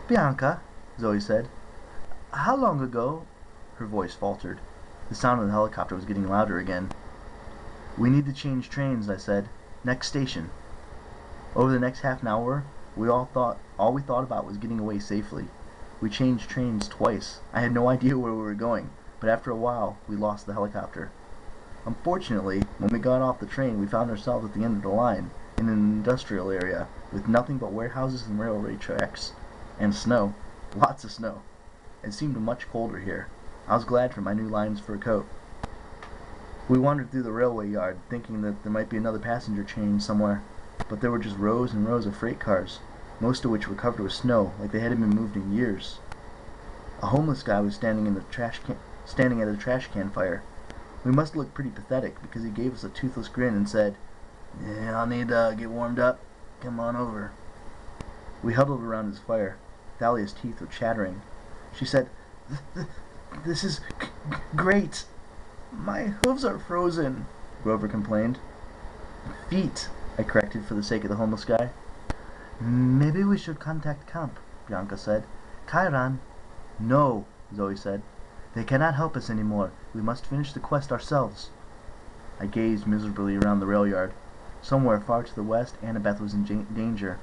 Bianca, Zoe said. How long ago? Her voice faltered. The sound of the helicopter was getting louder again. We need to change trains, I said. Next station. Over the next half an hour, all we thought about was getting away safely. We changed trains twice. I had no idea where we were going, but after a while, we lost the helicopter. Unfortunately, when we got off the train, we found ourselves at the end of the line, in an industrial area, with nothing but warehouses and railway tracks. And snow. Lots of snow. It seemed much colder here. I was glad for my new lined fur coat. We wandered through the railway yard, thinking that there might be another passenger train somewhere, but there were just rows and rows of freight cars, most of which were covered with snow, like they hadn't been moved in years. A homeless guy was standing at a trash can fire. We must look pretty pathetic because he gave us a toothless grin and said, "Yeah, I'll need to get warmed up. Come on over." We huddled around his fire. Thalia's teeth were chattering. She said, "This is great." "My hooves are frozen," Grover complained. "Feet," I corrected for the sake of the homeless guy. "Maybe we should contact camp," Bianca said. "Chiron." "No," Zoe said. "They cannot help us anymore. We must finish the quest ourselves." I gazed miserably around the rail yard. Somewhere far to the west, Annabeth was in danger.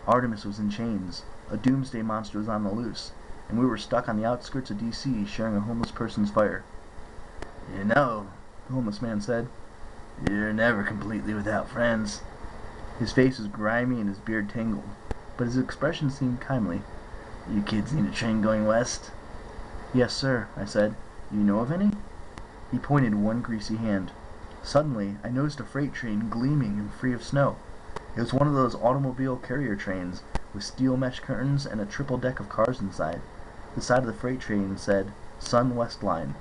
Artemis was in chains. A doomsday monster was on the loose. And we were stuck on the outskirts of D.C. sharing a homeless person's fire. "You know," the homeless man said, "you're never completely without friends." His face was grimy and his beard tangled, but his expression seemed kindly. "You kids need a train going west?" "Yes, sir," I said. "You know of any?" He pointed one greasy hand. Suddenly, I noticed a freight train gleaming and free of snow. It was one of those automobile carrier trains, with steel mesh curtains and a triple deck of cars inside. The side of the freight train said, Sun West Line.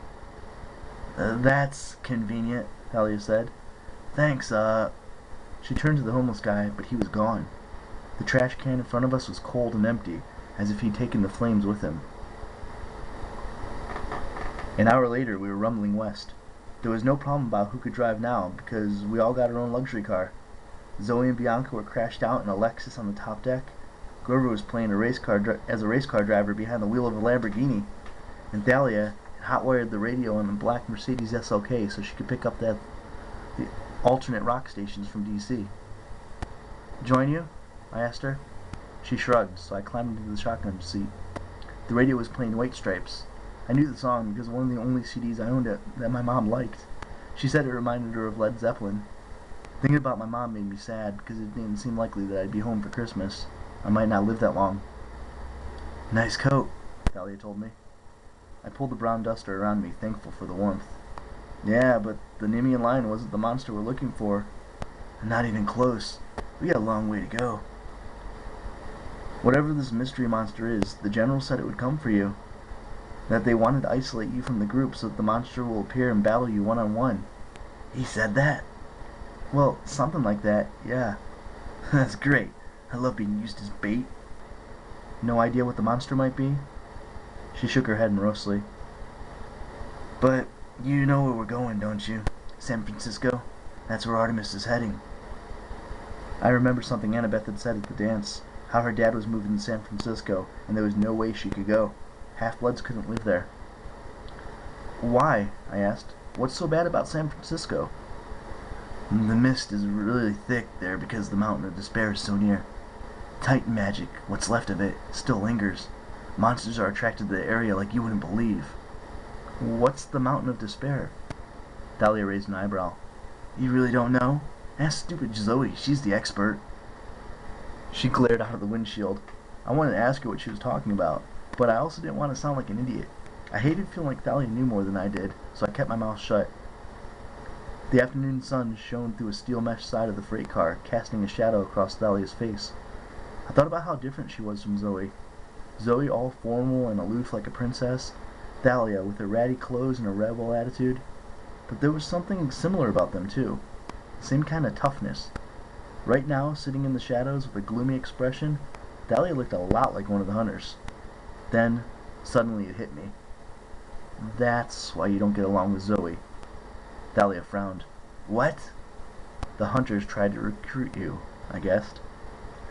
"That's convenient," Thalia said. "Thanks, She turned to the homeless guy, but he was gone. The trash can in front of us was cold and empty, as if he'd taken the flames with him. An hour later, we were rumbling west. There was no problem about who could drive now, because we all got our own luxury car. Zoe and Bianca were crashed out in a Lexus on the top deck. Grover was playing as a race car driver behind the wheel of a Lamborghini. And Thalia had hot-wired the radio on the black Mercedes SLK so she could pick up the alternate rock stations from D.C. "Join you?" I asked her. She shrugged, so I climbed into the shotgun seat. The radio was playing White Stripes. I knew the song because one of the only CDs I owned that my mom liked. She said it reminded her of Led Zeppelin. Thinking about my mom made me sad because it didn't seem likely that I'd be home for Christmas. I might not live that long. "Nice coat," Thalia told me. I pulled the brown duster around me, thankful for the warmth. "Yeah, but the Nemean lion wasn't the monster we're looking for." "Not even close. We got a long way to go." "Whatever this mystery monster is, the general said it would come for you. That they wanted to isolate you from the group so that the monster will appear and battle you one-on-one." "He said that?" "Well, something like that, yeah." "That's great. I love being used as bait." "No idea what the monster might be?" She shook her head morosely. "But you know where we're going, don't you? San Francisco? That's where Artemis is heading." I remember something Annabeth had said at the dance, how her dad was moving to San Francisco, and there was no way she could go. Half-bloods couldn't live there. "Why?" I asked. "What's so bad about San Francisco?" "The mist is really thick there because the Mountain of Despair is so near. Titan magic, what's left of it, still lingers. Monsters are attracted to the area like you wouldn't believe." "What's the Mountain of Despair?" Thalia raised an eyebrow. "You really don't know? Ask stupid Zoe, she's the expert." She glared out of the windshield. I wanted to ask her what she was talking about, but I also didn't want to sound like an idiot. I hated feeling like Thalia knew more than I did, so I kept my mouth shut. The afternoon sun shone through a steel mesh side of the freight car, casting a shadow across Thalia's face. I thought about how different she was from Zoe. Zoe all formal and aloof like a princess, Thalia with her ratty clothes and her rebel attitude. But there was something similar about them too. The same kind of toughness. Right now, sitting in the shadows with a gloomy expression, Thalia looked a lot like one of the hunters. Then, suddenly it hit me. "That's why you don't get along with Zoe." Thalia frowned. "What?" "The hunters tried to recruit you," I guessed.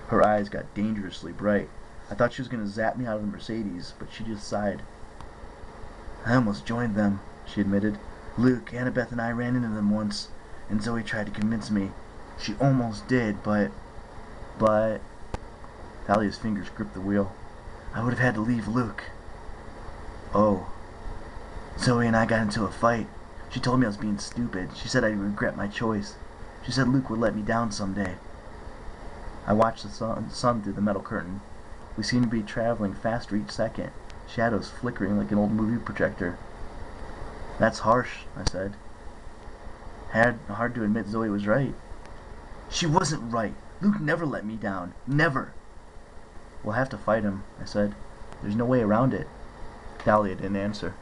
Her eyes got dangerously bright. I thought she was going to zap me out of the Mercedes, but she just sighed. I almost joined them, she admitted. Luke, Annabeth, and I ran into them once, and Zoe tried to convince me. She almost did, but... Thalia's fingers gripped the wheel. I would have had to leave Luke. Oh. Zoe and I got into a fight. She told me I was being stupid. She said I'd regret my choice. She said Luke would let me down someday. I watched the sun through the metal curtain. We seemed to be traveling faster each second, shadows flickering like an old movie projector. That's harsh, I said. Hard to admit Zoe was right. She wasn't right. Luke never let me down. Never. We'll have to fight him, I said. There's no way around it. Thalia didn't answer.